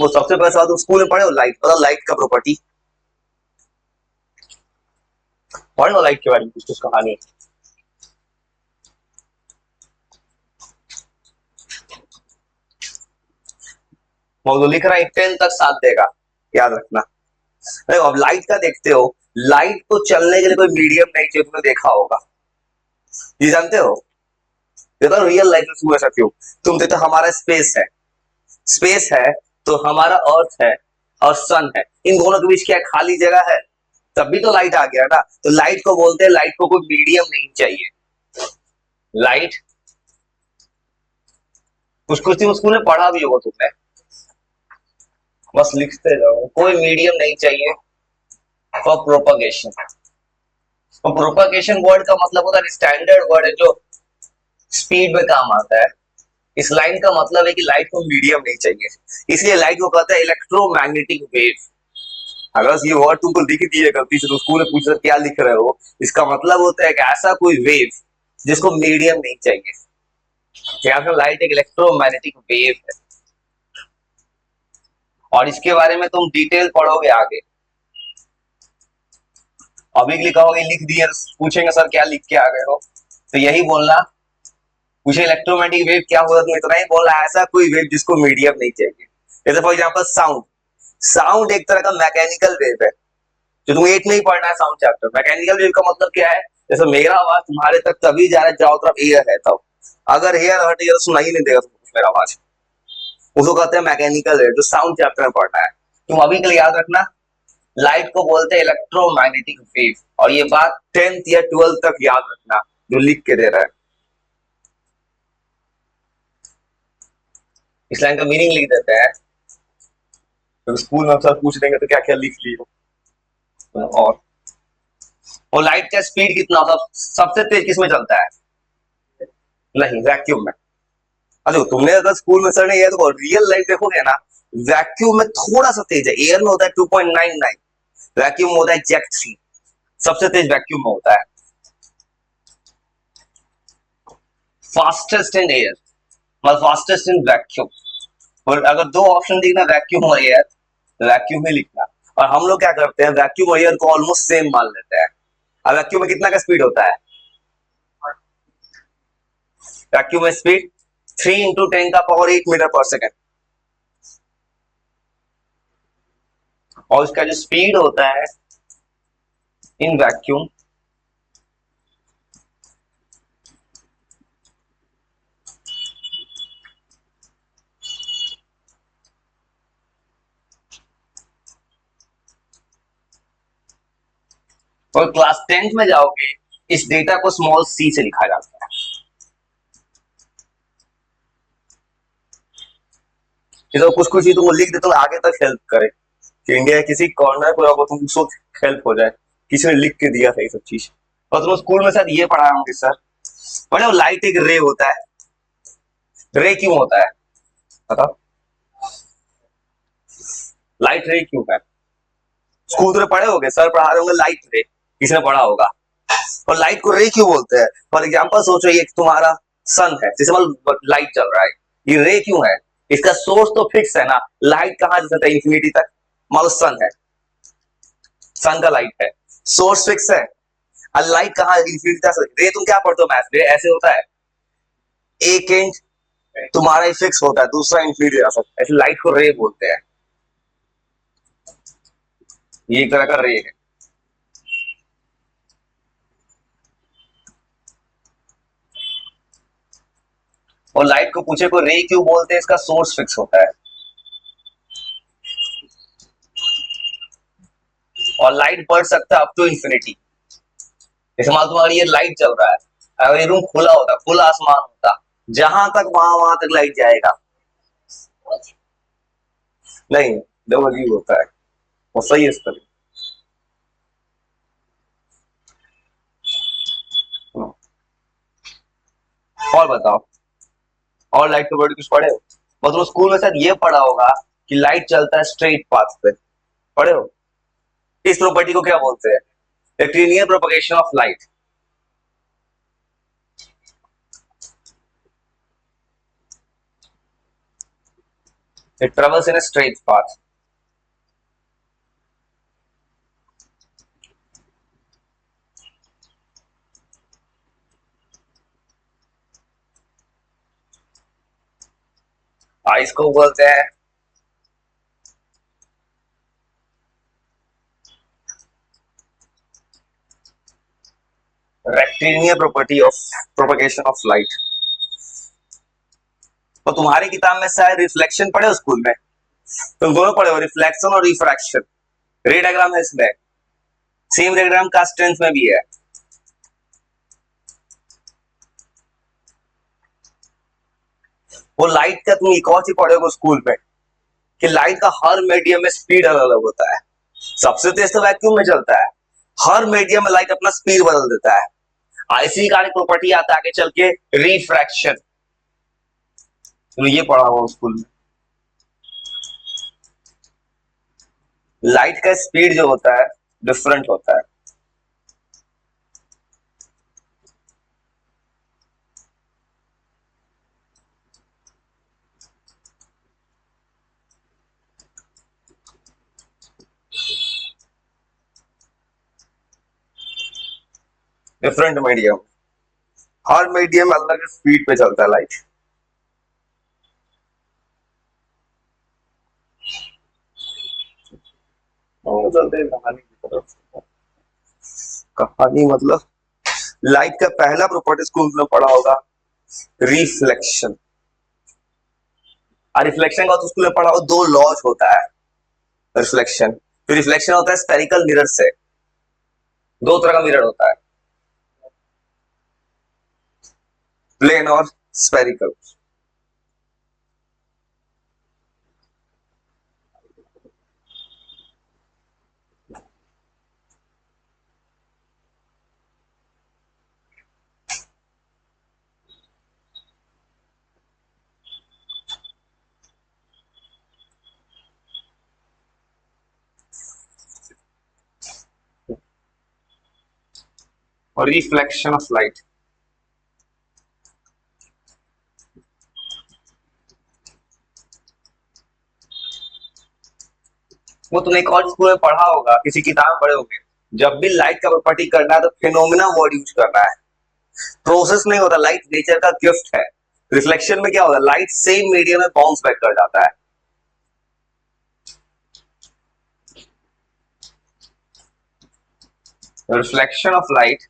वो सबसे पहले सवाल तुम स्कूल में पढ़े हो लाइट, पता लाइट का प्रॉपर्टी पढ़ लो, लाइट के बारे में कुछ कुछ कहानी। वो तो लिख रहा है 10 तक साथ देगा, याद रखना। देखो अब लाइट का देखते हो, लाइट को चलने के लिए कोई मीडियम नहीं चाहिए, तुमने देखा होगा, ये जानते हो। ये तो रियल लाइफ में हुआ, ऐसा क्यों? तुम देखते हो हमारा स्पेस है, स्पेस है तो हमारा अर्थ है और सन है, इन दोनों के बीच क्या खाली जगह है? तभी तो लाइट आ गया ना। तो लाइट को बोलते हैं, लाइट को कोई मीडियम नहीं चाहिए। लाइट कुछ कुछ तुम स्कूल में पढ़ा भी होगा तुमने, बस लिखते जाओ, कोई मीडियम नहीं चाहिए फॉर प्रोपगेशन। और प्रोपगेशन वर्ड का मतलब होता है स्टैंडर्ड वर्ड है जो स्पीड में काम आता है। इस लाइन का मतलब है कि लाइट को मीडियम नहीं चाहिए, इसलिए लाइट को कहते हैं इलेक्ट्रोमैग्नेटिक वेव। अगर ये वर्ड तुमको लिख दिए गलती से तो स्कूल में पूछ क्या लिख रहे हो, इसका मतलब होता है कि ऐसा कोई वेव जिसको मीडियम नहीं चाहिए। लाइट एक इलेक्ट्रोमैग्नेटिक वेव है, और इसके बारे में तुम डिटेल पढ़ोगे आगे। अभी के लिए कहोगे लिख दिए, पूछेंगे सर क्या लिख के आ गए हो, तो यही बोलना, पूछे इलेक्ट्रोमैग्नेटिक वेव क्या होता है, तुम इतना ही बोलना ऐसा कोई वेव जिसको मीडियम नहीं चाहिए। जैसे फॉर एग्जांपल साउंड, साउंड एक तरह का मैकेनिकल वेव है, जो तुम्हें 8 में ही पढ़ना है साउंड चैप्टर। मैकेनिकल वेव का मतलब क्या है? जैसे मेरा आवाज तुम्हारे तक तभी जा रहा है चारों तरफ एयर है तब, अगर एयर हट गया तो सुनाई नहीं देगा तुमको मेरा आवाज। उसको कहते हैं मैकेनिकल वेव, जो साउंड चैप्टर में पढ़ना है। तुम अभी के लिए याद रखना, लाइट को बोलते हैं इलेक्ट्रोमैग्नेटिक वेव, और ये बात 10th या 12th तक याद रखना जो लिख के दे रहा है। इस लाइन का मीनिंग लिख देते हैं, तो स्कूल में अक्सर पूछ देंगे तो क्या क्या लिख ली हो। और लाइट का स्पीड कितना होता है, सबसे तेज किसमें चलता है? नहीं, वैक्यूम में। अच्छा तुमने अगर स्कूल में सर ने ये तो रियल लाइफ देखोगे ना, वैक्यूम में थोड़ा सा तेज है, एयर में होता है 2.99, वैक्यूम में होता है जैक 3, सबसे तेज वैक्यूम में होता है। फास्टेस्ट इन एयर मतलब फास्टेस्ट इन वैक्यूम। और अगर दो ऑप्शन दिखना वैक्यूम और एयर, वैक्यूम ही लिखना। और हम लोग क्या करते हैं, वैक्यूम और एयर को ऑलमोस्ट सेम मान लेते हैं। अब वैक्यूम में कितना का स्पीड होता है? वैक्यूम में स्पीड 3 × 10⁻⁸ और इसका जो स्पीड होता है इन वैक्यूम, और क्लास 10th में जाओगे इस डेटा को स्मॉल सी से लिखा जाता है। तो कुछ कुछ चीज तुमको लिख दे तो आगे तक हेल्प करे, कि इंडिया के किसी कॉर्नर पर आपको तुम सोच हेल्प हो जाए, किसी ने लिख के दिया था ये सब चीज। और तुम स्कूल में शायद ये पढ़ा होंगे सर, बड़े लाइट एक रे होता है, रे क्यों होता है बताओ? लाइट रे क्यों है? स्कूल में पढ़े होंगे, सर पढ़ा रहे होंगे लाइट रे, किसी ने पढ़ा होगा। और लाइट को रे क्यों बोलते हैं? फॉर एग्जाम्पल सोचो ये तुम्हारा सन है, जैसे मान लाइट चल रहा है, ये रे क्यों है? इसका सोर्स तो फिक्स है ना, लाइट कहां जा सकता है? इंफिनिटी तक। मान लो सन है, सन का लाइट है, सोर्स फिक्स है, और लाइट कहां इंफिनिटी तक। रे तुम क्या पढ़ते हो मैथ, रे ऐसे होता है, एक इंच तुम्हारा फिक्स होता है, दूसरा इंफिनिटी जा सकता है, ऐसे लाइट को रे बोलते हैं। ये एक तरह का रे है। और लाइट को पूछे को रे क्यों बोलते हैं, इसका सोर्स फिक्स होता है। और लाइट बढ़ सकता है अप टू इंफिनिटी। जैसे मान लो तुम्हारी ये लाइट चल रहा है, अगर ये रूम खुला होता, खुला आसमान होता, जहां तक वहां तक लाइट जाएगा। नहीं, डबल यू होता है, वो सही है इस तरह। और बताओ, और लाइट के वर्ड कुछ पढ़े हो? मतलब स्कूल में शायद ये पढ़ा होगा कि लाइट चलता है स्ट्रेट पाथ पे, पढ़े हो? इस प्रॉपर्टी को क्या बोलते हैं? एक linear propagation of light. It travels in a straight path. इसको बोलते हैं rectilinear property of propagation of light. तो तुम्हारी किताब में शायद रिफ्लेक्शन पढ़े हो स्कूल में, तुम दोनों पढ़े हो, रिफ्लेक्शन और रिफ्रैक्शन। रे डायग्राम है इसमें, सेम रे डायग्राम का स्ट्रेंथ में भी है। वो लाइट का तुम एक और चीज पढ़े हो स्कूल में कि लाइट का हर मीडियम में स्पीड अलग अलग होता है। सबसे तेज तो वैक्यूम में चलता है, हर मीडियम में लाइट अपना स्पीड बदल देता है। ऐसी का प्रॉपर्टी आता है आगे चल के रिफ्रैक्शन, तो ये पढ़ा हुआ स्कूल में। लाइट का स्पीड जो होता है डिफरेंट होता है। डिफरेंट मीडियम, हर मीडियम अलग स्पीड पे चलता है लाइट। चलते हैं कहानी की तरफ। कहानी मतलब लाइट का पहला प्रॉपर्टी स्कूल में पढ़ा होगा रिफ्लेक्शन। और रिफ्लेक्शन का तो स्कूल में पढ़ा होगा, दो लॉज होता है रिफ्लेक्शन। तो रिफ्लेक्शन होता है स्पेरिकल मिरर से, दो तरह का मिरर होता है, प्लेन और स्पेरिकल। और रिफ्लेक्शन ऑफ लाइट, वो तुमने एक और स्कूल में पढ़ा होगा, किसी किताब में पढ़े होंगे। जब भी लाइट का प्रॉपर्टी करना है तो फिनोमिना वर्ड यूज करना है, प्रोसेस नहीं होता। लाइट नेचर का गिफ्ट है। रिफ्लेक्शन में क्या होता है, लाइट सेम मीडियम में बाउंस बैक कर जाता है। रिफ्लेक्शन ऑफ लाइट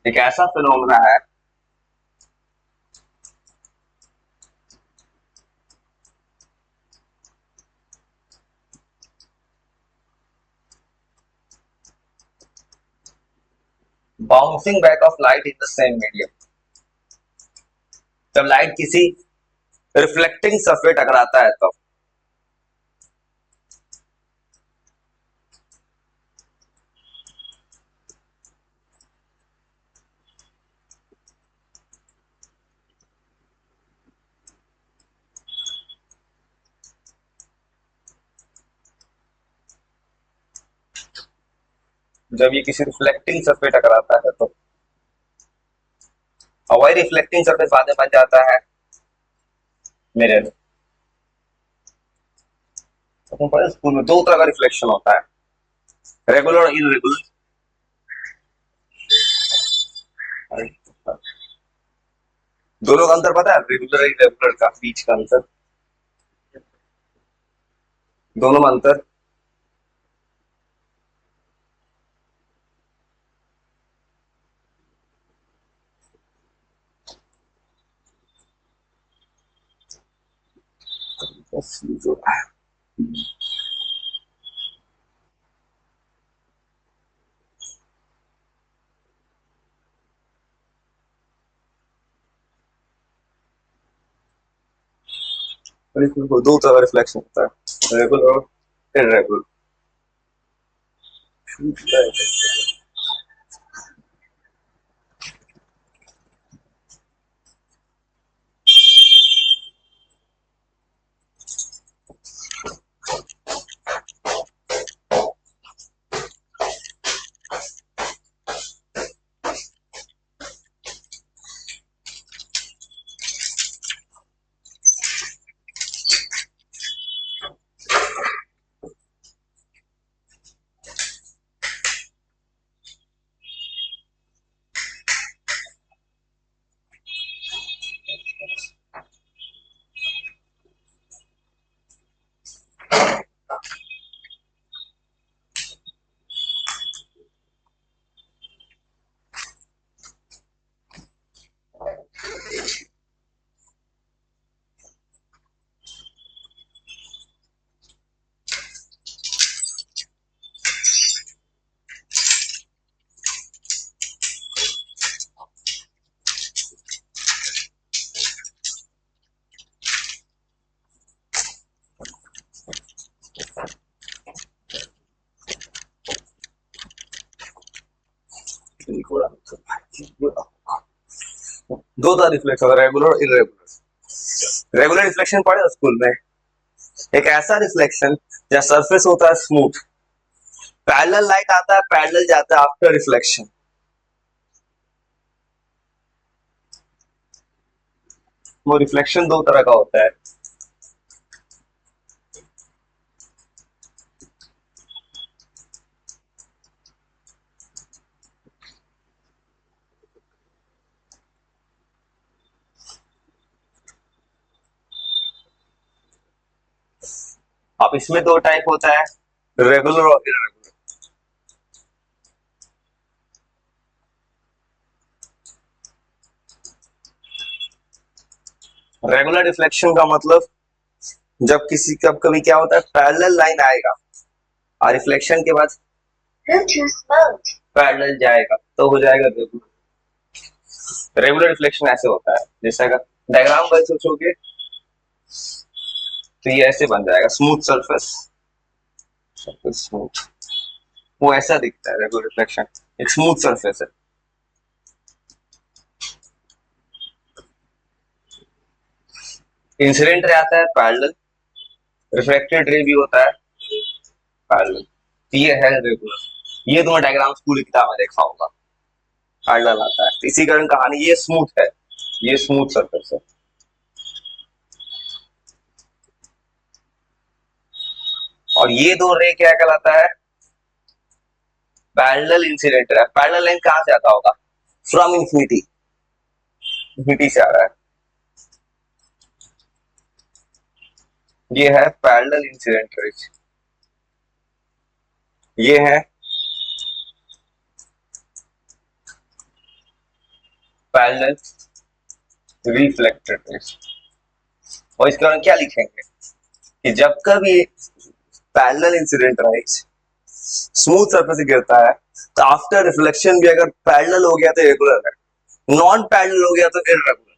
एक ऐसा फिनोमिना है bouncing back of light in the same medium. जब लाइट किसी रिफ्लेक्टिंग सरफेस टकराता है तब जब ये किसी रिफ्लेक्टिंग सरफेस टकराता है तो, और वही रिफ्लेक्टिंग सरफेस बाद में बन जाता है मिरर। तो पढ़े स्कूल में दो तरह का रिफ्लेक्शन होता है, रेगुलर और इरेगुलर। दोनों का अंतर पता है, रेगुलर और इरेगुलर का बीच का अंतर, दोनों में अंतर। दो तरह का रिफ्लेक्शन होता है, रेगुलर और इरेगुलर। दो तरह रिफ्लेक्शन होता है, रेगुलर और इरेगुलर। रेगुलर रिफ्लेक्शन पढ़े स्कूल में, एक ऐसा रिफ्लेक्शन जहाँ सरफेस होता है स्मूथ, पैरेलल लाइट आता है, पैरेलल जाता है आफ्टर रिफ्लेक्शन। वो रिफ्लेक्शन दो तरह का होता है। अब इसमें दो टाइप होता है, रेगुलर और इरेगुलर। रेगुलर रिफ्लेक्शन का मतलब जब किसी कब कभी क्या होता है, पैरेलल लाइन आएगा और रिफ्लेक्शन के बाद पैरेलल जाएगा तो हो जाएगा रेगुलर। रेगुलर रिफ्लेक्शन ऐसे होता है, जैसे अगर डायग्राम पर सोचोगे तो ये ऐसे बन जाएगा, स्मूथ सरफेस, सरफेस स्मूथ, वो ऐसा दिखता है रेगुलर रिफ्लेक्शन, एक स्मूथ सरफेस है। इंसिडेंट रे आता है पैरेलल, रिफ्लेक्टेड रे भी होता है पैरेलल। ये है रेगुलर, ये तुम्हें डायग्राम स्कूल की किताब में देखा होगा, पैरेलल आता है। इसी कारण कहानी ये स्मूथ है, ये स्मूथ सरफेस है। और ये दो रे क्या कहलाता है, parallel incident ray. Parallel line कहां से आता होगा, फ्रॉम इंफिनिटी, इंफिनिटी से आ रहा है। ये है पैरेलल इंसिडेंट रेज, ये है पैरेलल रिफ्लेक्टेड रेज। और इसके बारे में क्या लिखेंगे कि जब कभी parallel incident raise smooth surface से गिरता है तो आफ्टर रिफ्लेक्शन भी अगर पैरेलल हो गया तो रेगुलर है, नॉन पैरेलल हो गया तो इररेगुलर।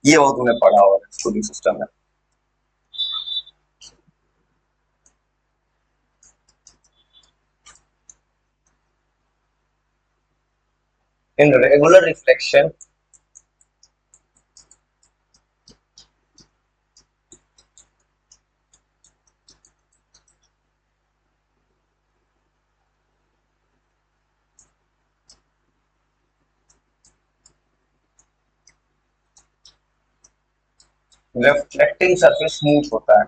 ये वो तुमने पढ़ा होगा स्कूलिंग सिस्टम में। In regular reflection reflecting surface smooth होता है।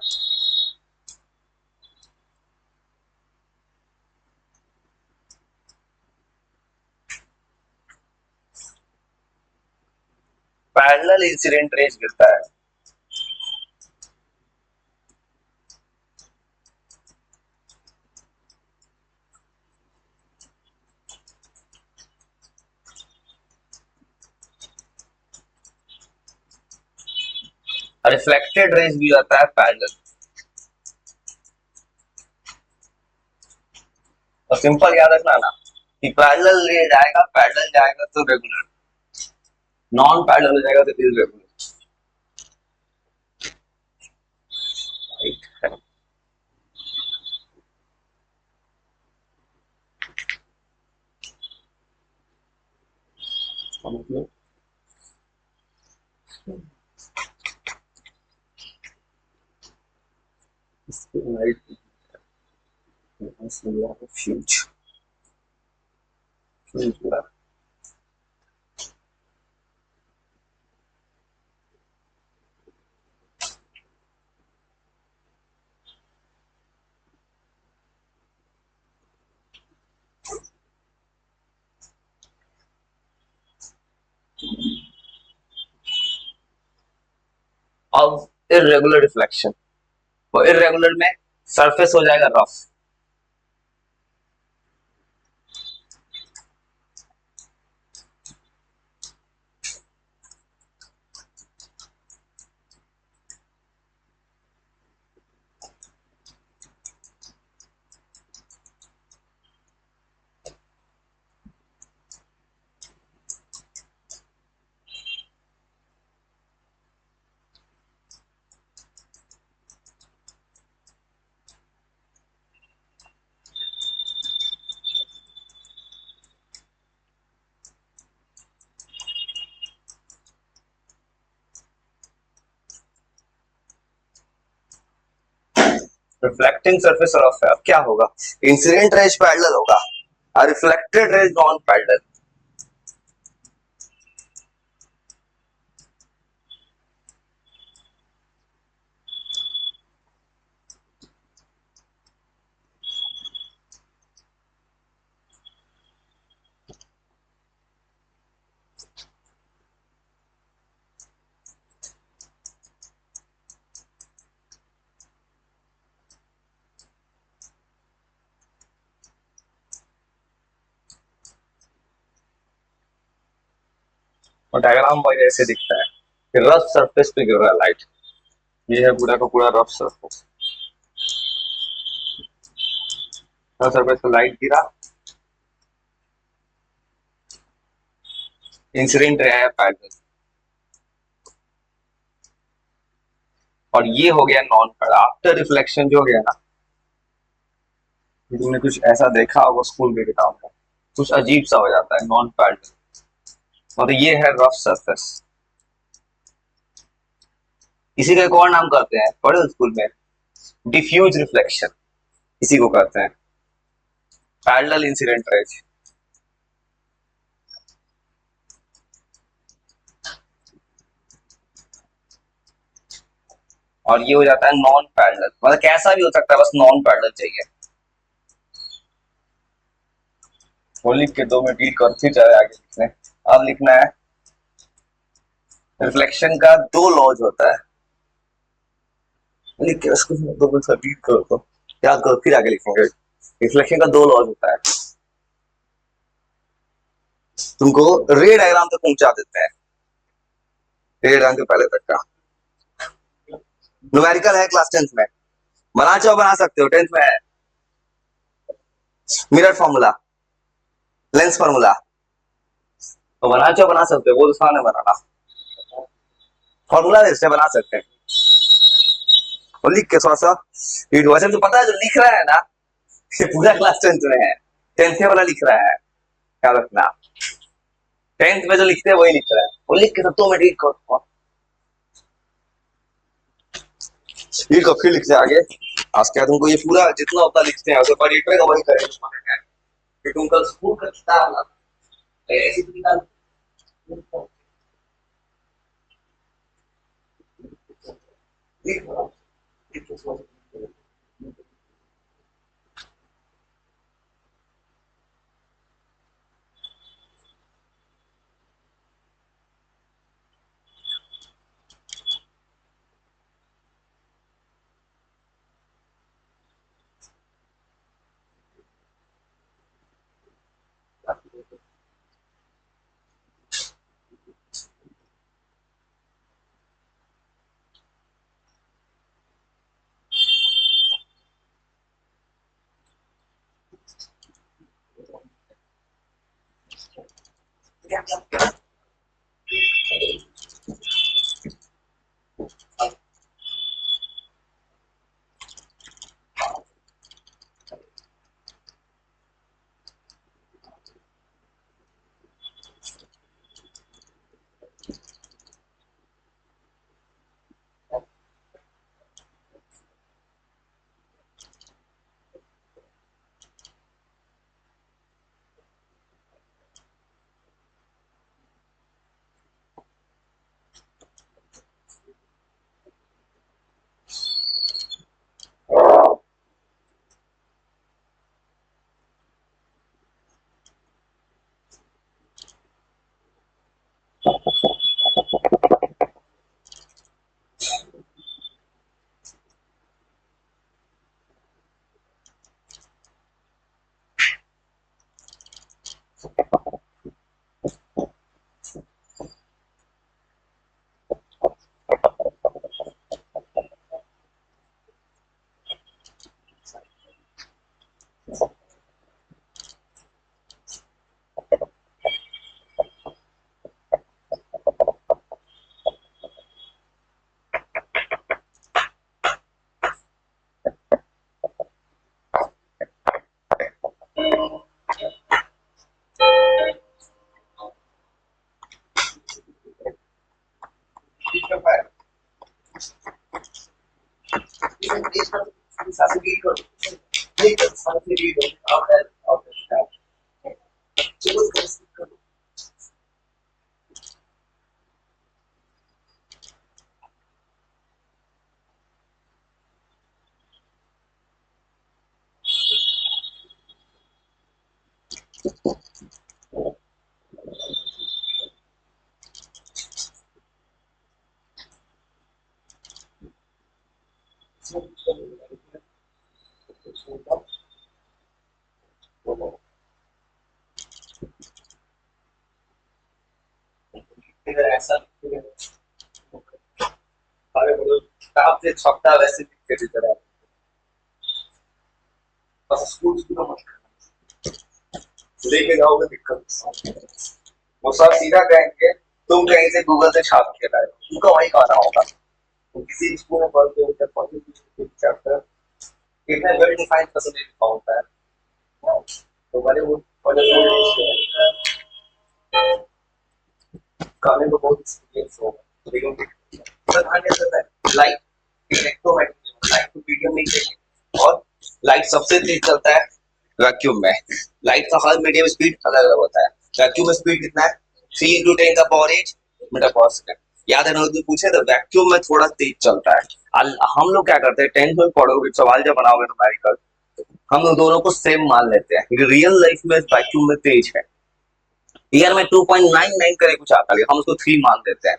पैरेलल इंसिडेंट रेज गिरता है, रिफ्लेक्टेड रेज भी आता है पैरेलल। और सिंपल याद रखना ना कि पैरेलल ले जाएगा, पैरेलल जाएगा तो रेगुलर, नॉन पैरेलल हो जाएगा तो इररेगुलर। मतलब लाइट फ्यूज फ्यूज अब इररेगुलर रिफ्लेक्शन, और इररेगुलर में सरफेस हो जाएगा रफ। रिफ्लेक्टिंग सरफेस रफ है, अब क्या होगा? इंसिडेंट रेज पैरेलल होगा और रिफ्लेक्टेड रेज नॉन पैरेलल। और डायग्राम वही ऐसे दिखता है कि रफ सरफेस पे गिर रहा है लाइट। ये है पूरा का पूरा रफ सरफेस। रफ सरफेस पे लाइट गिरा, इंसिडेंट रे आया पैरेलल, और ये हो गया नॉन पैरेलल। आफ्टर रिफ्लेक्शन जो हो गया ना, तुमने कुछ ऐसा देखा होगा स्कूल में किताब में, कुछ अजीब सा हो जाता है नॉन पैरेलल। और ये है रफ सरफेस। इसी का एक और नाम करते हैं, पढ़े स्कूल में, डिफ्यूज रिफ्लेक्शन, इसी को कहते हैं पैरेलल इंसिडेंट रेज। और ये हो जाता है नॉन पैरेलल, मतलब कैसा भी हो सकता है, बस नॉन पैरेलल चाहिए। वो लिख के 2 मिनट डील करते जाए आगे लिखने। अब लिखना है रिफ्लेक्शन का 2 लॉज होता है, लिख के उसको 2 मिनट डील करो तो याद करो, फिर आगे लिखेंगे। रिफ्लेक्शन का 2 लॉज होता है, तुमको रे डायग्राम तक पहुंचा देते हैं, रे डायग्राम के पहले तक का। न्यूमेरिकल है क्लास 10th में, बना चाहो बना सकते हो, 10th में है। मिरर फॉर्मूला, लेंस फॉर्मूला, तो बना चाहो बना सकते हो, वो तो सामने बनाना, फॉर्मूला से बना सकते हैं। और लिख के थोड़ा सा वैसे तो पता है जो लिख रहा है ना, ये पूरा क्लास 10th में है, 10th वाला लिख रहा है, क्या रखना। 10th में जो लिखते हैं वही लिख रहा है, वो लिख के सब तो मैं ठीक करूँ, ये कब फिर लिखते हैं आगे। आज क्या तुमको ये पूरा जितना होता लिखते हैं उसे पर का वही करेंगे कि तुम कल स्कूल का किताब ला ऐसी तो निकाल। लिख लो, लिख लो। साथ रीड करो, नहीं कर साथ रीड करो, आप चलो करो। ऐसा अरे बोलो आप से छपता वैसे भी कर तरह बस स्कूल तो मत लेके जाओगे दिक्कत, वो सब सीधा कहेंगे तुम कहीं से गूगल से छाप के लाए हो, तुमको वही खाना होगा। तो किसी स्कूल में पढ़ते हो जब पढ़ते चैप्टर कितने वेल डिफाइंड परसेंटेज लिखा होता है, तो बड़े वो गाने में बहुत एक्सपीरियंस होगा लेकिन पर ध्यान देता है लाइट इलेक्ट्रोमैग्नेटिक लाइट तो मीडियम नहीं चाहिए, और लाइट सबसे तेज चलता है वैक्यूम में। लाइट का हर मीडियम स्पीड अलग अलग होता है। वैक्यूम में स्पीड कितना है, 3 into 10 का पावर 8 मीटर पर सेकंड। याद है ना, यदि पूछे तो वैक्यूम में थोड़ा तेज चलता है। हम लोग क्या करते हैं, 10th में पढ़ोगे सवाल जब बनाओगे न्यूमेरिकल, हम लोग दोनों को सेम मान लेते हैं क्योंकि रियल लाइफ में वैक्यूम में तेज है। ईयर में 2.99 करे कुछ आता है, हम उसको 3 मान देते हैं।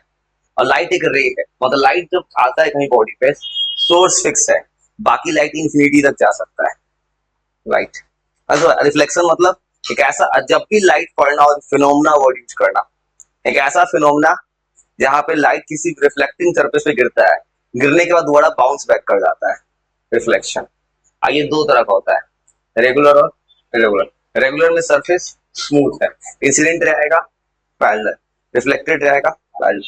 और लाइट एक रे है, मतलब लाइट जब आता है कहीं बॉडी पे, सोर्स फिक्स है, बाकी लाइट इंफिनिटी तक जा सकता है। लाइट अच्छा, रिफ्लेक्शन मतलब एक ऐसा, जब भी लाइट पड़ना और फिनोमेना वर्ड यूज करना, एक ऐसा फिनोमेना जहां पे लाइट किसी रिफ्लेक्टिंग सरफेस पे गिरता है, गिरने के बाद दोबारा बाउंस बैक कर जाता है, रिफ्लेक्शन। आइए दो तरह का होता है, रेगुलर और इरेगुलर। रेगुलर में सरफेस स्मूथ है, इंसिडेंट रहेगा पैरेलल, रिफ्लेक्टेड रहेगा पैरेलल।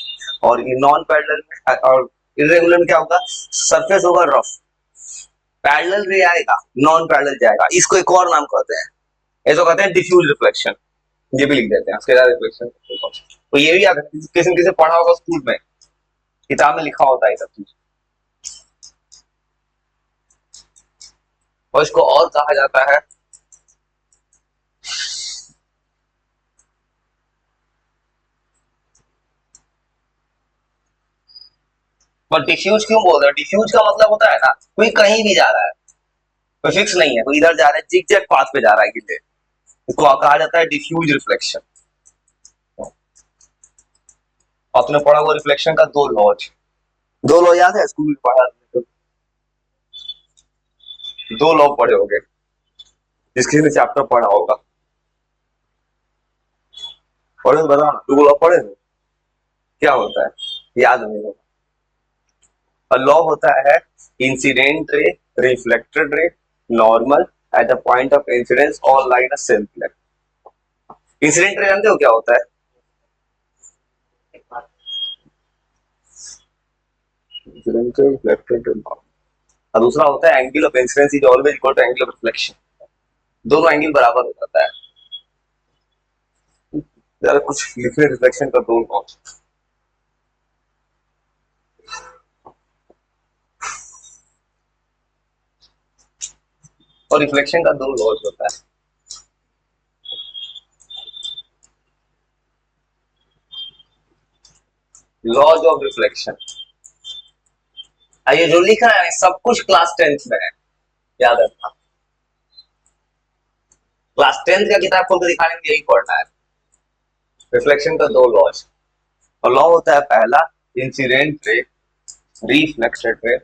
और ये नॉन पैरेलल में और इरेगुलर में क्या होगा, सरफेस होगा रफ, पैरेलल रे आएगा, नॉन पैरेलल जाएगा। इसको एक और नाम कहते हैं, इसको कहते हैं डिफ्यूज रिफ्लेक्शन। ये भी लिख देते हैं, उसके बाद रिफ्लेक्शन। तो ये भी याद है, किसी ने किसी पढ़ा होगा स्कूल में, किताब में लिखा होता है ये सब चीज। और इसको और कहा जाता है पर डिफ्यूज क्यों बोल रहे हैं, डिफ्यूज का मतलब होता है ना, कोई कहीं भी जा रहा है, कोई फिक्स नहीं है, कोई इधर जा रहा है, जिग जैग पाथ पे जा रहा है किले, इसको कहा जाता है डिफ्यूज रिफ्लेक्शन। आपने पढ़ा वो रिफ्लेक्शन का दो लॉ याद है, स्कूल में पढ़ा, दो लॉ पढ़े होंगे, जिसके ने चैप्टर पढ़ा होगा, पढ़े तो बताओ ना, दो लॉ पढ़े हो, क्या होता है, याद नहीं होगा। और लॉ होता है incident ray, reflected ray, normal at the point of incidence all light a same plane. Incident ray जानते हो क्या होता है, इंसिडेंट रे, रिफ्लेक्टेड रे, और दूसरा होता है angle of incidence is always equal to angle of reflection. दोनों एंगल बराबर हो जाता है। जरा कुछ लिखने रिफ्लेक्शन का दो लॉ, और रिफ्लेक्शन का दो लॉज होता है। लॉज ऑफ रिफ्लेक्शन, ये जो लिखा है सब कुछ क्लास 10th में है, याद रखना। क्लास 10th का किताब खोल के दिखाने में यही पढ़ना है, रिफ्लेक्शन का दो लॉज। और लॉ होता है पहला इंसिडेंट रे, रिफ्लेक्टेड रे,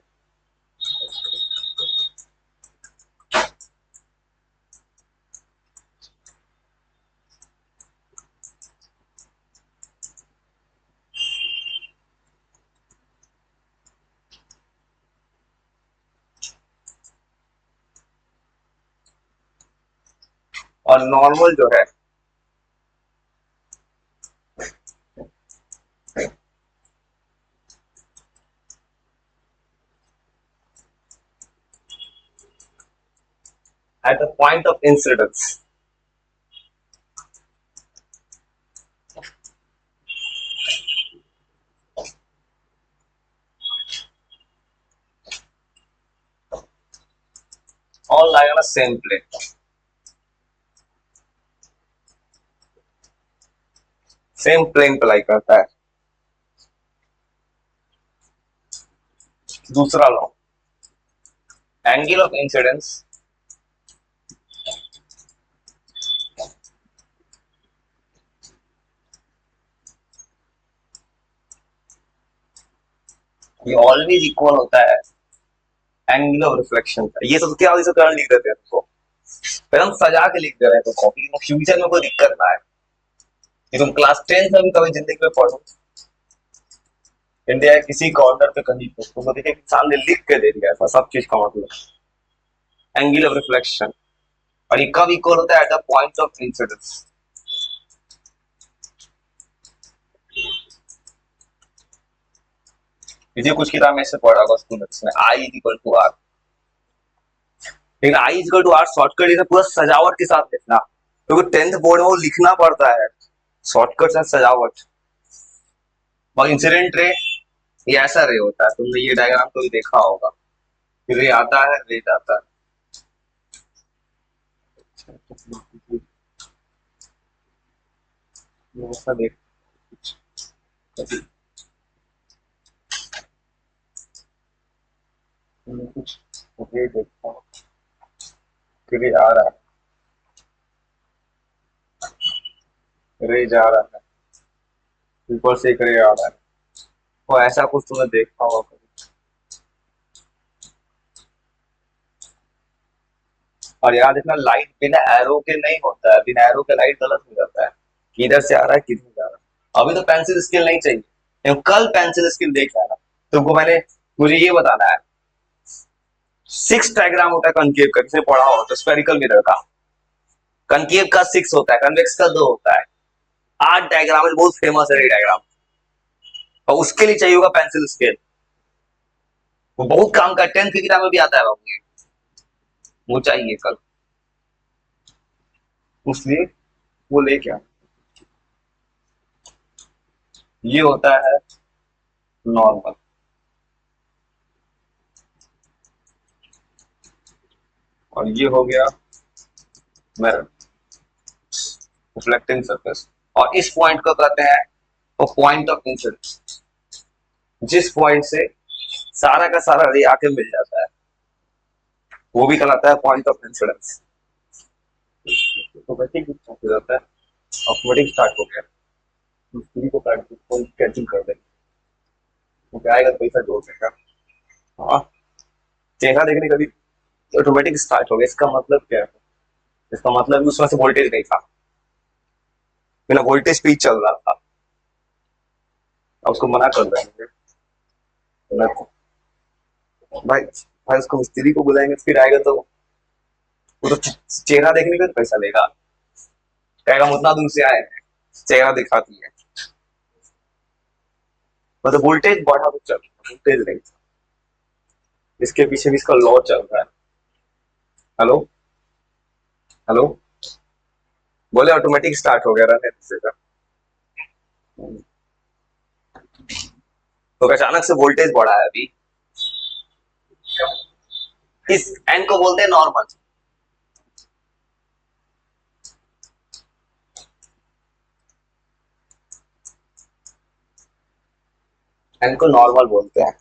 और नॉर्मल जो है at the point of incidence. All lie on same plane, same plane पे लाई करता है। दूसरा लॉ, एंगल ऑफ इंसिडेंस ये ऑलवेज इक्वल होता है एंगल ऑफ रिफ्लेक्शन का। ये सब क्या इसे करंट लिख देते हैं तुमको, फिर हम सजा के लिख दे रहे हैं तो कॉपी में फ्यूचर में कोई दिक्कत ना है। ये तुम क्लास 10 में भी कभी जिंदगी में पढ़ो, इंडिया किसी कॉर्नर पे कहीं पे तुमको देखिए सामने लिख के दे दिया ऐसा सब चीज का मतलब एंगल ऑफ रिफ्लेक्शन। और ये कब इक्वल होता है, at the point of incidence. ये कुछ किताब में से पढ़ा होगा स्टूडेंट्स ने, I is equal to R. लेकिन I is equal to R shortcut इसे पूरा सजावट के साथ लिखना, क्योंकि तो 10th बोर्ड में वो लिखना पड़ता है शॉर्टकट से सजावट। और इंसिडेंट रे ये ऐसा रे होता है, तुमने ये डायग्राम तो भी देखा होगा, रे आता है रे जाता है। ऐसा देख कुछ रे देखता हूँ, रे आ रहा है रे जा रहा है, ऊपर से एक रे आ रहा है, तो ऐसा कुछ तुमने देखा होगा कभी। और याद रखना लाइट बिना एरो के नहीं होता है, बिना एरो के लाइट गलत हो जाता है कि इधर से आ रहा है किधर जा रहा है। अभी तो पेंसिल स्केल नहीं चाहिए, कल पेंसिल स्केल देख लेना तुमको। मैंने मुझे ये बताना है, 6 डायग्राम होता है कनकेव का, किसने पढ़ा हो तो, स्फेरिकल मिरर का कनकेव का 6 होता है, कन्वेक्स का 2 होता है। 8 डायग्राम है, बहुत फेमस है ये डायग्राम, और उसके लिए चाहिए होगा पेंसिल स्केल। वो बहुत काम का 10th की किताब में भी आता है बाबू, वो चाहिए कल, इसलिए वो लेके आ। ये होता है नॉर्मल, और ये हो गया मिरर, रिफ्लेक्टिंग सरफेस। और इस पॉइंट को कहते हैं वो पॉइंट ऑफ इंसिडेंस, जिस पॉइंट से सारा का सारा रे आके मिल जाता है, वो भी कहलाता है पॉइंट ऑफ इंसिडेंस। तो वैसे ही हो जाता है, ऑटोमेटिक स्टार्ट हो गया, दूसरी को कैंसिल कर देंगे, वो क्या आएगा, पैसा जोड़ देगा। हाँ, चेहरा देखने का भी ऑटोमेटिक स्टार्ट हो गया, इसका मतलब क्या है, इसका मतलब उसमें से वोल्टेज नहीं था, बिना वोल्टेज पे ही चल रहा था, अब उसको मना कर देंगे। भाई भाई उसको मिस्त्री को बुलाएंगे फिर आएगा तो वो तो चेहरा देखने का पैसा लेगा, कहेगा हम उतना दूर से आए हैं, चेहरा दिखाती है। मतलब वोल्टेज बढ़ा तो चल रहा, वोल्टेज नहीं, इसके पीछे भी इसका लॉ चल रहा है। हेलो हेलो, बोले ऑटोमेटिक स्टार्ट हो गया रहने से का। तो अचानक से वोल्टेज बढ़ा है अभी, इस एन को बोलते हैं नॉर्मल। एन को नॉर्मल बोलते हैं।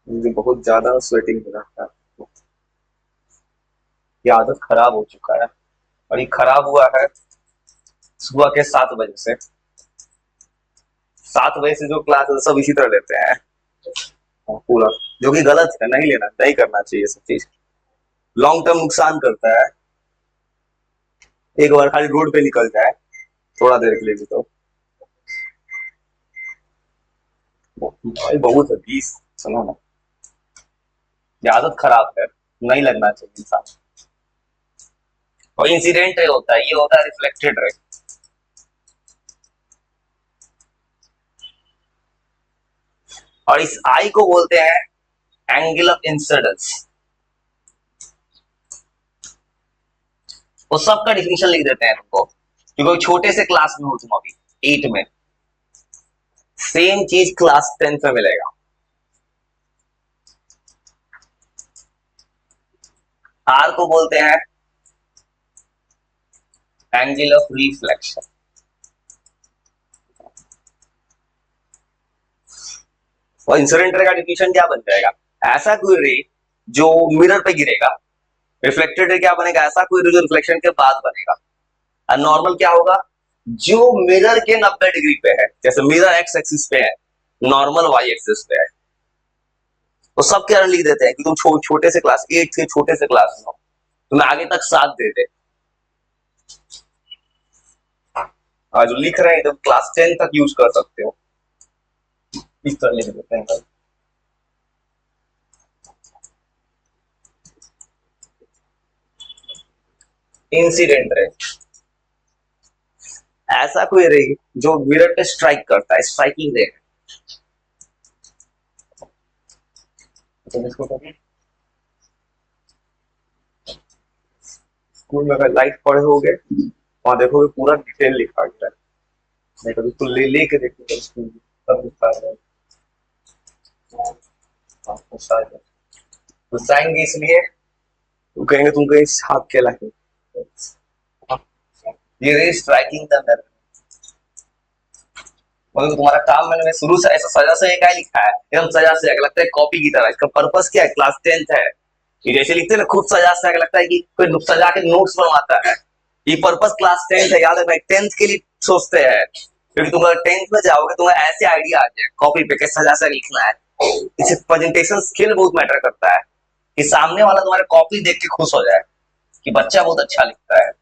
मुझे बहुत ज्यादा स्वेटिंग हो रहा है, ये आदत खराब हो चुका है, और ये खराब हुआ है सुबह के 7 बजे से। 7 बजे से जो क्लास है सब इसी तरह लेते हैं पूरा, जो कि गलत है, नहीं लेना, नहीं करना चाहिए सब चीज, लॉन्ग टर्म नुकसान करता है। एक बार खाली रोड पे निकल जाए थोड़ा देर के लिए भी तो भाई बहुत है 20, सुनो ना, ये आदत खराब है, नहीं लगना चाहिए इंसान। और इंसिडेंट रे होता है, ये होता है रिफ्लेक्टेड रे। और इस आई को बोलते हैं एंगल ऑफ इंसिडेंस। वो सबका डिफिनेशन लिख देते हैं तुमको, क्योंकि छोटे से क्लास में हो तुम अभी 8 में, सेम चीज क्लास 10 में मिलेगा। आर को बोलते हैं एंगल ऑफ रिफ्लेक्शन। और इंसिडेंट रे का डिफिनेशन क्या बन जाएगा? ऐसा कोई रे जो मिरर पे गिरेगा। रिफ्लेक्टेड रे क्या बनेगा? ऐसा कोई रे जो रिफ्लेक्शन के बाद बनेगा। और नॉर्मल क्या होगा? जो मिरर के 90 डिग्री पे है, जैसे मिरर एक्स एक्सिस पे है, नॉर्मल वाई एक्सिस पे है। तो सब क्या लिख देते हैं कि तुम छोटे से क्लास 8 के छोटे से क्लास में हो, तुम्हें आगे तक साथ दे दे। जो लिख रहे हैं तुम क्लास 10 तक यूज कर सकते हो, इस तरह लिख देते हैं। इंसिडेंट रे ऐसा कोई रे जो मिरर पे स्ट्राइक करता है, स्ट्राइकिंग रे। तो इसको स्कूल में अगर लाइफ पढ़े होगे, वहां देखोगे पूरा डिटेल लिखा गया है। मैं कभी तो ले लेके देखूंगा स्कूल में, तब लिखा है। गुस्साएंगे इसलिए वो कहेंगे तुम कहीं छाप के लाए। ये रे स्ट्राइकिंग द मिरर। मगर तुम्हारा काम मैंने शुरू से ऐसा सजा से क्या लिखा है, एकदम सजा से लगता है कॉपी की तरह। इसका पर्पस क्या है? क्लास 10th है, ये जैसे लिखते हैं ना खूब सजा से लगता है कि कोई सजा के नोट्स बनवाता है। ये पर्पस क्लास 10th है, याद है भाई? 10th के लिए सोचते हैं, क्योंकि तुम अगर 10th में जाओगे तुम्हें ऐसे आइडिया आ जाए कॉपी पे कैसे सजा से लिखना है। इसे प्रेजेंटेशन स्किल बहुत मैटर करता है कि सामने वाला तुम्हारे कॉपी देख के खुश हो जाए कि बच्चा बहुत अच्छा लिखता है।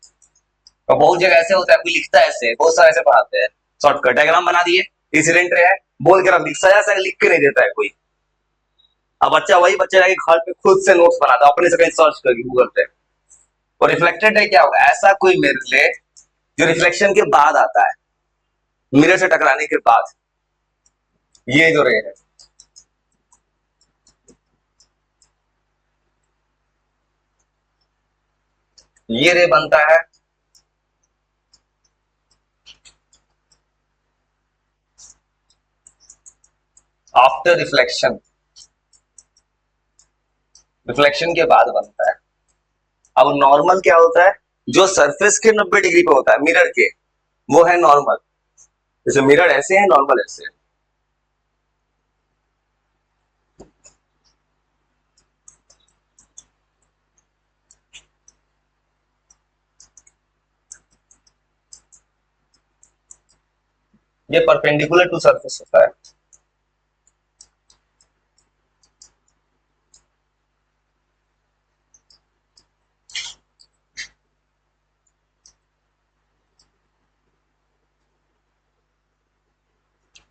और बहुत जगह ऐसे होता है, कोई लिखता है ऐसे, बहुत सारे ऐसे पढ़ाते हैं, शॉर्टकट डायग्राम बना दिए, इंसिडेंट है, बोल के रख सजा से लिख के नहीं देता है कोई। अब बच्चा वही बच्चा जाके घर पे खुद से नोट्स बनाता है, अपने से कहीं सर्च करके गूगल पे। और रिफ्लेक्टेड है क्या होगा? ऐसा कोई मिरर ले जो रिफ्लेक्शन के बाद आता है, मिरर से टकराने के बाद। ये जो रे है, ये रे बनता है आफ्टर रिफ्लेक्शन। रिफ्लेक्शन के बाद बनता है। अब नॉर्मल क्या होता है? जो सरफेस के 90 डिग्री पे होता है मिरर के, वो है नॉर्मल। जैसे मिरर ऐसे है, नॉर्मल ऐसे है। ये परपेंडिकुलर टू सरफेस होता है।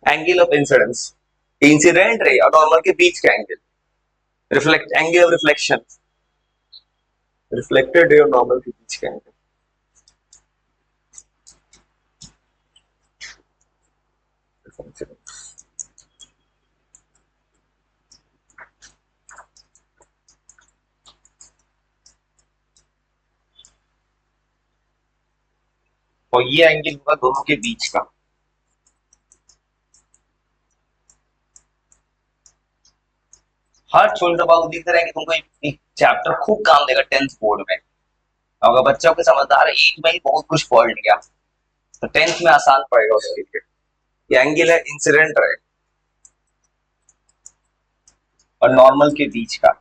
Angle of incidence, incident ray और नॉर्मल के बीच का angle. Reflect angle of reflection, reflected ray और नॉर्मल के बीच का एंगल। और ये एंगल होगा दोनों के बीच का। हर छोटे बाबू दिख रहे हैं कि तुमको एक चैप्टर खूब काम देगा 10th बोर्ड में। अगर बच्चों के समझदार एक में ही बहुत कुछ पढ़ लिया तो 10th में आसान पड़ेगा उसके लिए। ये एंगल है इंसिडेंट रे और नॉर्मल के बीच का।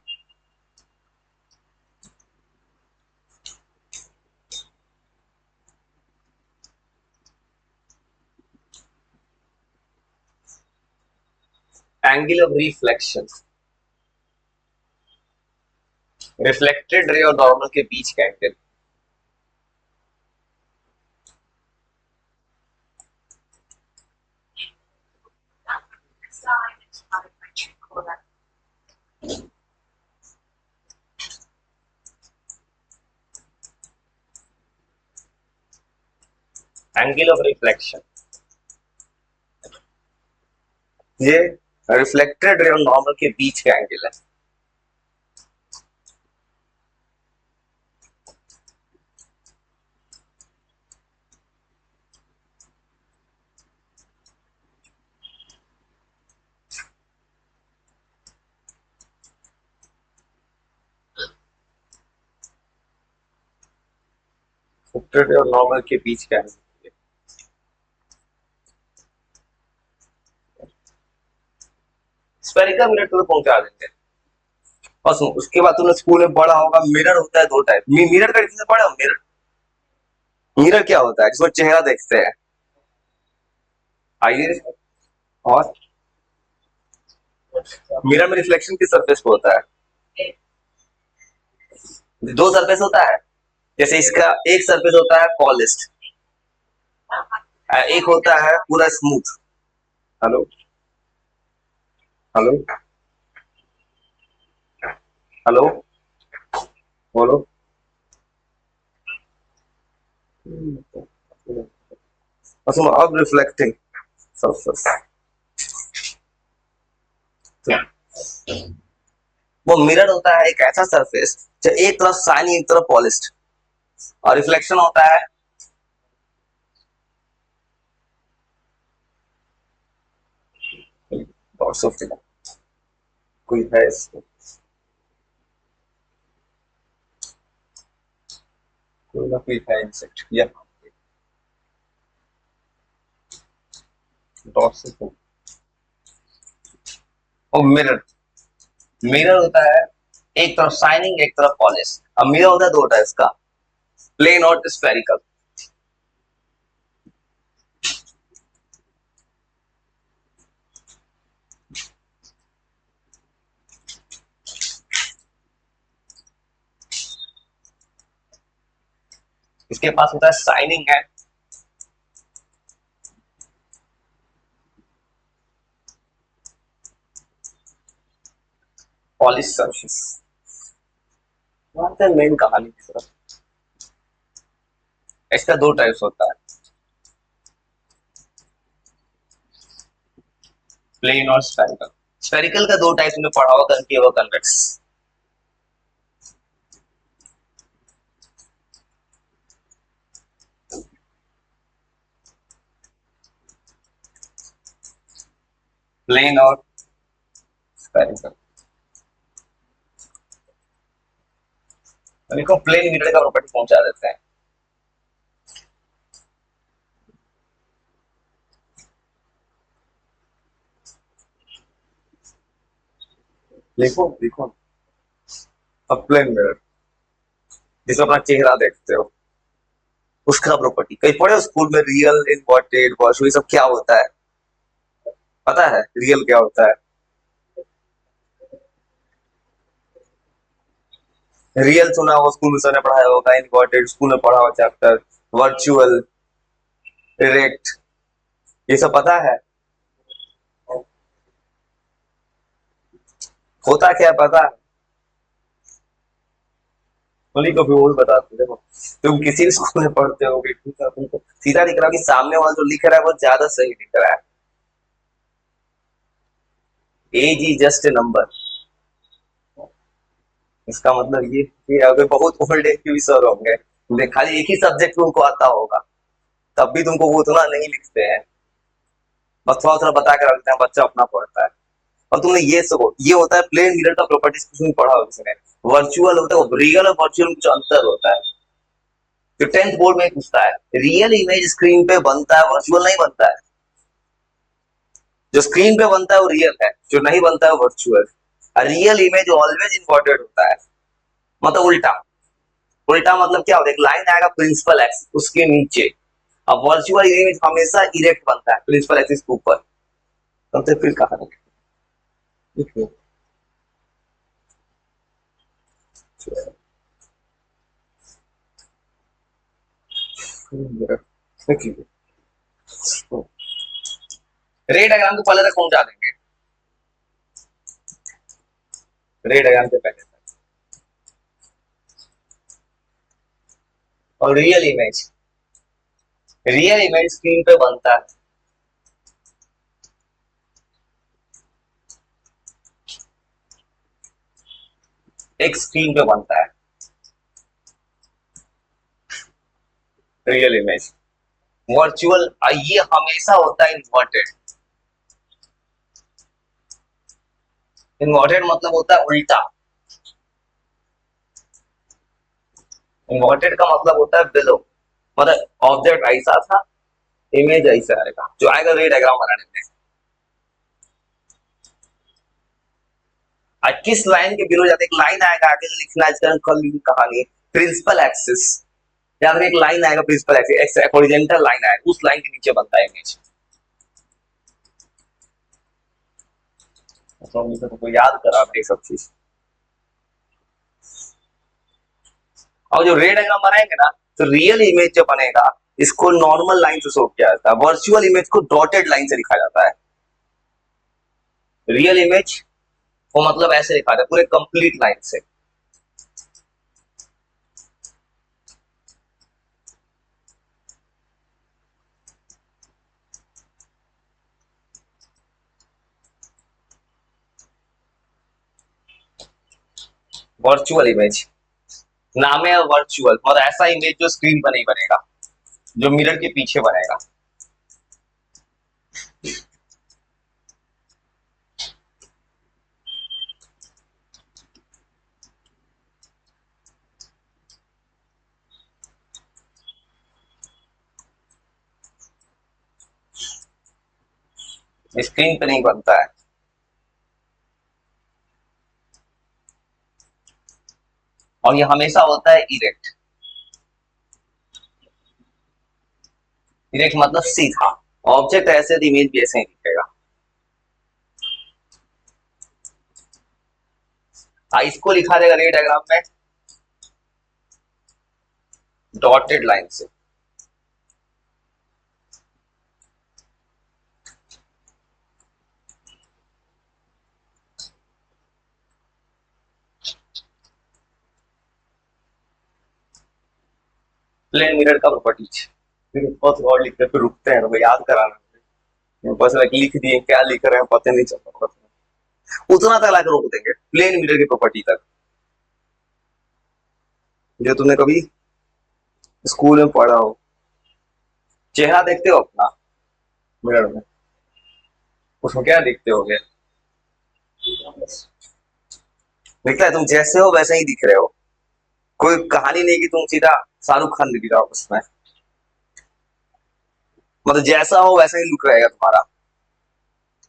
Angle of reflection, reflected ray और नॉर्मल के बीच का एंगल। एंगल ऑफ रिफ्लेक्शन, ये रिफ्लेक्टेड रे और नॉर्मल के बीच का एंगल है। इंफ्रारेड और नॉर्मल के बीच क्या है? स्फेरिकल मिरर तो पहुंचा देंगे। और सुन, उसके बाद तुमने स्कूल में पढ़ा होगा मिरर होता है दो टाइप। मिरर का किसने पढ़ा? मिरर, मिरर क्या होता है? जिसमें चेहरा देखते हैं, आइए। और मिरर में रिफ्लेक्शन किस सरफेस पे होता है? दो सरफेस होता है। जैसे इसका एक सरफेस होता है पॉलिश्ड, एक होता है पूरा स्मूथ। हेलो, हेलो, हेलो, बोलो। और सुनो, अब रिफ्लेक्टिंग सरफेस, वो मिरर होता है एक ऐसा सरफेस जो एक तरफ शाइनी एक तरफ पॉलिश्ड, और रिफ्लेक्शन होता है। Lots of things. कोई है इसमें, कोई ना कोई है इंसेक्ट या डॉट्स ऑफ। और मिरर, मिरर होता है एक तरफ शाइनिंग एक तरफ पॉलिश। अब मिरर होता है दो टाइप्स का, प्लेन और स्फेरिकल। इसके पास होता है शाइनिंग है, पॉलिश सरफेस। मेन कहानी की तरफ, इसका दो टाइप्स होता है, प्लेन और स्फेरिकल। स्फेरिकल का दो टाइप में पढ़ा हुआ, कनकेव और कन्वेक्स। प्लेन और स्फेरिकल। देखो प्लेन मिरर का प्रॉपर्टी पहुंचा देते हैं। देखो देखो, अब प्लेन मिरर जिसमें अपना चेहरा देखते हो, उसका प्रॉपर्टी कहीं पढ़े हो स्कूल में? रियल, इन्वर्टेड, वर्चुअल, सब क्या होता है? पता है रियल क्या होता है? रियल सुना होगा, स्कूल में सर ने पढ़ाया होगा। इन्वर्टेड स्कूल में पढ़ा हुआ चैप्टर। वर्चुअल, डायरेक्ट, ये सब पता है? होता क्या पता है? उन्हीं को भी वो भी बताते। देखो, तुम किसी भी स्कूल में पढ़ते हो, तुमको सीधा दिख रहा है कि सामने वाला जो लिख रहा है वो ज्यादा सही लिख रहा है। Age is just a number. इसका मतलब ये कि अगर बहुत ओल्ड एज के भी सर होंगे, खाली एक ही सब्जेक्ट तुमको आता होगा, तब भी तुमको वो उतना नहीं लिखते हैं। बस थोड़ा थोड़ा बता के रखते हैं, बच्चा अपना पढ़ता है। और तुमने ये सब, ये होता है प्लेन मिरर का प्रॉपर्टीज, कुछ नहीं पढ़ा होगा किसी ने। वर्चुअल होता है, रियल और वर्चुअल में कुछ अंतर होता है, जो 10th बोर्ड में पूछता है। रियल इमेज स्क्रीन पे बनता है, वर्चुअल नहीं बनता है। जो स्क्रीन पे बनता है वो रियल है, जो नहीं बनता है virtual. Real image always important होता है, मतलब उल्टा। उल्टा मतलब क्या होता है? एक लाइन आएगा प्रिंसिपल एक्स, उसके नीचे। अब वर्चुअल इमेज हमेशा इरेक्ट बनता है, प्रिंसिपल एक्सिस के ऊपर। तो फिर कहा रे डायग्राम को पहले तक पहुंचा देंगे, रे डायग्राम के पहले तक। और रियल इमेज स्क्रीन पे बनता है, एक स्क्रीन पे बनता है रियल इमेज। वर्चुअल ये हमेशा होता है इन्वर्टेड। इन्वर्टेड मतलब होता है उल्टा। इन्वर्टेड का मतलब होता है बिलो। मतलब ऑब्जेक्ट ऐसा था, इमेज ऐसा आएगा, जो आएगा रे डायग्राम बनाने में। आज किस लाइन के बिलो जाते, एक लाइन आएगा आगे जो लिखना है, इसका कल कहानी प्रिंसिपल एक्सिस, या फिर एक लाइन आएगा प्रिंसिपल एक्सिस, एक हॉरिजॉन्टल लाइन आएगा, उस लाइन के नीचे बनता है इमेज। तो याद करा आपने सब चीज। और जो रे डायग्राम बनाएंगे ना, तो रियल इमेज जो बनेगा इसको नॉर्मल लाइन से शो किया जाता है, वर्चुअल इमेज को डॉटेड लाइन से लिखा जाता है। रियल इमेज वो मतलब ऐसे लिखा जाता है पूरे कंप्लीट लाइन से। वर्चुअल इमेज नाम है वर्चुअल, मतलब ऐसा इमेज जो स्क्रीन पर नहीं बनेगा, जो मिरर के पीछे बनेगा। स्क्रीन पे नहीं बनता है। और ये हमेशा होता है इरेक्ट। इरेक्ट मतलब सीधा, ऑब्जेक्ट ऐसे तो इमेज भी ऐसे ही दिखेगा। इसको लिखा जाएगा रे डायग्राम में डॉटेड लाइन से। प्लेन मिरर का प्रॉपर्टीज फिर बहुत वर्ड लिखते फिर रुकते हैं, तो याद कराना, बस लिख दिए क्या लिख रहे हैं पता नहीं चलता, उतना तक लाकर रोक देंगे प्लेन मिरर की प्रॉपर्टी तक, जो तुमने कभी स्कूल में पढ़ा हो। चेहरा देखते हो अपना मिरर में, उसमें क्या देखते हो गए, दिखता है तुम जैसे हो वैसे ही दिख रहे हो, कोई कहानी नहीं कि तुम सीधा शाहरुख खान दिख रहा हो उसमें, मतलब जैसा हो वैसा ही लुक रहेगा तुम्हारा,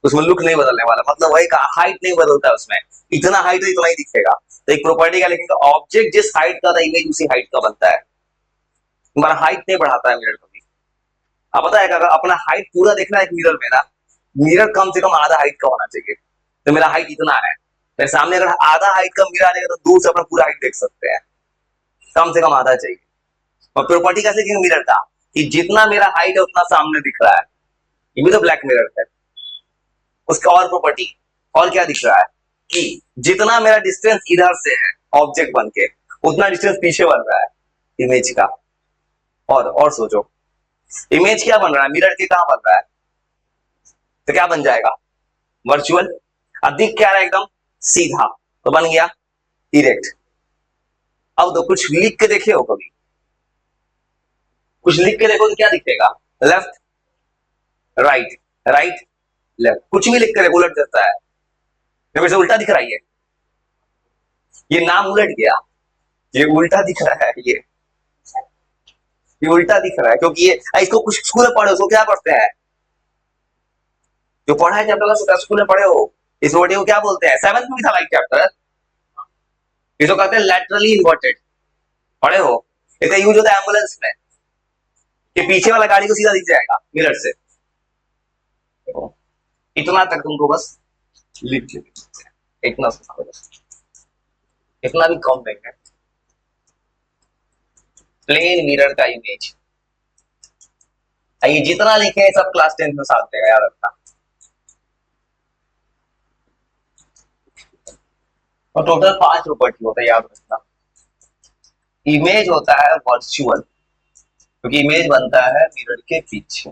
उसमें लुक नहीं बदलने वाला, मतलब वही का हाइट नहीं बदलता है उसमें, इतना हाइट तो इतना ही दिखेगा। तो एक प्रॉपर्टी का लिखेंगे ऑब्जेक्ट जिस हाइट का था इमेज उसी हाइट का बनता है, तुम्हारा हाइट नहीं बढ़ाता है मिरर कभी। अब पता है अगर अपना हाइट पूरा देखना है एक मिरर में ना, मिरर कम से कम आधा हाइट का होना चाहिए, तो मेरा हाइट इतना है, मेरे सामने अगर आधा हाइट का मिरर आ जाएगा तो दूर से अपना पूरा हाइट देख सकते हैं, कम से कम आधा चाहिए। और प्रॉपर्टी कैसे लिखेंगे मिरर का, कि जितना मेरा हाइट है उतना सामने दिख रहा है, ये भी तो ब्लैक मिरर है। उसका और प्रॉपर्टी और क्या दिख रहा है कि जितना मेरा डिस्टेंस इधर से है ऑब्जेक्ट बन के, उतना डिस्टेंस पीछे बन रहा है इमेज का। और सोचो इमेज क्या बन रहा है, मिरर के कहां बन रहा है, तो क्या बन जाएगा वर्चुअल। अब दिख क्या रहा है एकदम सीधा, तो बन गया इरेक्ट। अब तो कुछ लिख के देखे हो कभी, कुछ लिख के देखो तो क्या दिखेगा, लेफ्ट राइट, राइट लेफ्ट, कुछ भी लिख के देखो उलट जाता है, मेरे से उल्टा दिख रहा है, ये नाम उलट गया, ये उल्टा दिख रहा है, ये उल्टा दिख रहा है, क्योंकि ये इसको कुछ स्कूल में पढ़े हो, क्या पढ़ते हैं, जो पढ़ा है चैप्टर स्कूल में पढ़े हो, इस वर्ड को क्या बोलते हैं, 7th में भी था लाइक चैप्टर, इसको कहते हैं लैटरली इन्वर्टेड, पढ़े हो। इसका यूज होता है एम्बुलेंस में, कि पीछे वाला गाड़ी को सीधा दिख जाएगा मिरर से। इतना तक तुमको बस लिख लेते, इतना इतना भी कम नहीं है। प्लेन मिरर का इमेज, ये जितना लिखे हैं सब क्लास 10 में साथ देगा, याद रखना। और टोटल 5 प्रॉपर्टी होता है, याद रखना। इमेज होता है वर्चुअल, क्योंकि इमेज बनता है मिरर के पीछे।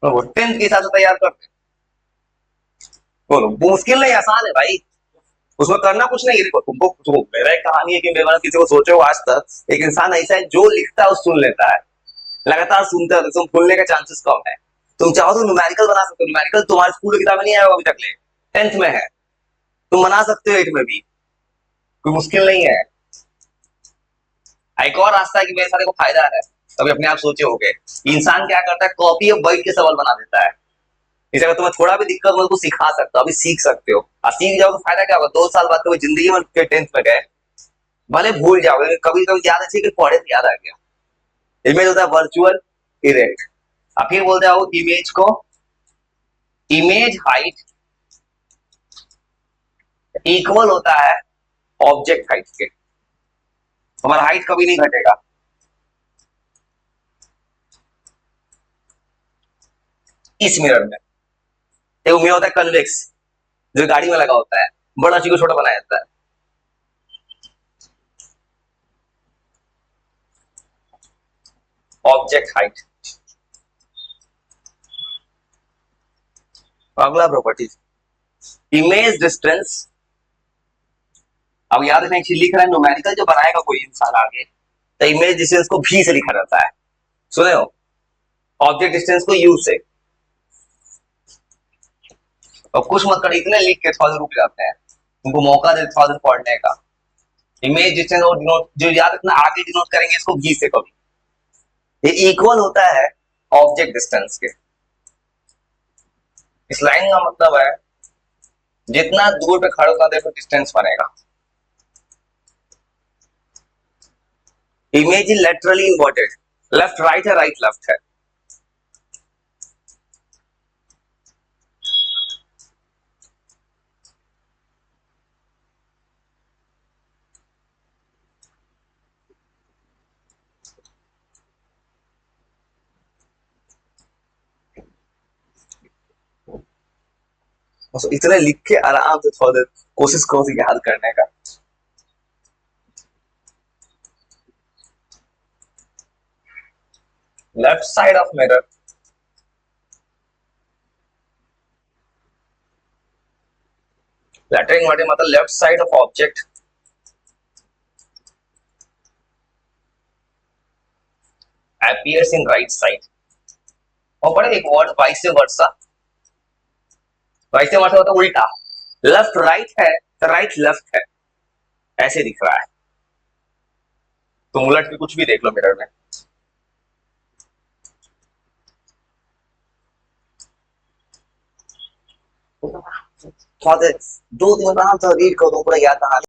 तो वो 10th के हिसाब से तैयार करते हैं, बोलो मुश्किल नहीं आसान है भाई, उसमें करना कुछ नहीं है। देखो तुमको तो मेरा एक कहानी है कि मेरे किसी को सोचे हो आज तक, एक इंसान ऐसा है जो लिखता है वो सुन लेता है, लगातार सुनते हो तुम भूलने का चांसेस कम है। तुम चाहो तो न्यूमेरिकल बना सकते हो, न्यूमेरिकल तुम्हारे स्कूल की किताब में नहीं आया अभी तक ले, 10th में है, तुम बना सकते हो 8 में भी। कोई मुश्किल नहीं है। एक और रास्ता है कि मेरे सारे को फायदा है, कभी अपने आप सोचे होगे। इंसान क्या करता है, कॉपी ऑफ वर्ड के सवाल बना देता है। इसे अगर तुम्हें थोड़ा भी दिक्कत हो तो सिखा सकते हो, अभी सीख सकते हो। और सीख जाओ तो फायदा क्या होगा, 2 साल बाद कभी जिंदगी में के 10th में गए भले भूल जाओगे, कभी कभी याद अच्छी कि पढ़े तो याद आ गया। इमेज होता है वर्चुअल इरेक्ट। अब फिर बोलते हैं इमेज को, इमेज हाइट इक्वल होता है ऑब्जेक्ट हाइट के। हमारा हाइट कभी नहीं घटेगा। इस मिरर में एक मिरर होता है कन्वेक्स, जो गाड़ी में लगा होता है, बड़ा चीज को छोटा बनाया जाता है। Object height. अगला प्रॉपर्टीज, इमेज डिस्टेंस। अब याद रखना, एक चीज लिख रहा है न्यूमेरिकल जो बनाएगा कोई इंसान आगे, तो इमेज डिस्टेंस को भी से लिखा जाता है, सुने हो, ऑब्जेक्ट डिस्टेंस को यू से। और कुछ मत कर, इतने लिख के थोड़ा देर रुक जाते हैं, उनको मौका दे थोड़ा देर पढ़ने का। इमेज डिस्टेंस और डिनोट, जो याद रखना आगे डिनोट करेंगे इसको भी से कभी, ये इक्वल होता है ऑब्जेक्ट डिस्टेंस के। इस लाइन का मतलब है जितना दूर पे खड़े होता देखो डिस्टेंस बनेगा। Image is laterally inverted, left right है, राइट लेफ्ट है। इतने लिख के आराम से थोड़ा देर कोशिश करो याद करने का। Left side of mirror, lettering word मतलब left side of object appears in right side। और पढ़े एक word vice versa, vice versa होता है उल्टा, लेफ्ट राइट है तो राइट लेफ्ट है, ऐसे दिख रहा है। तुम उलट के कुछ भी देख लो मिरर में। थोड़ा देर 2 दिन आराम से रीड करो, पूरा याद कहानी।